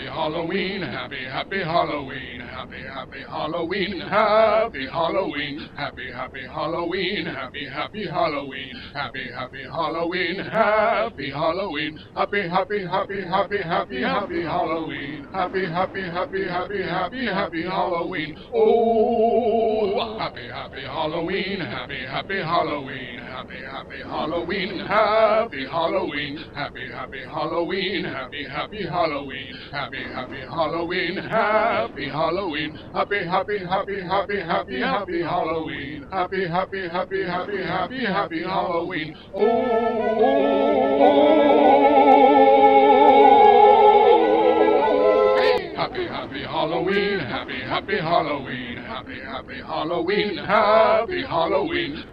Halloween, happy Halloween, happy Halloween, happy Halloween, happy Halloween, happy Halloween, happy Halloween, happy Halloween, happy Halloween, happy Halloween. Oh, happy Halloween, happy Halloween, happy Halloween, happy Halloween, happy Halloween, happy Halloween, happy Halloween, happy Halloween, happy Halloween, happy Halloween. Oh, happy Halloween, happy Halloween, happy Halloween, happy Halloween, happy Halloween.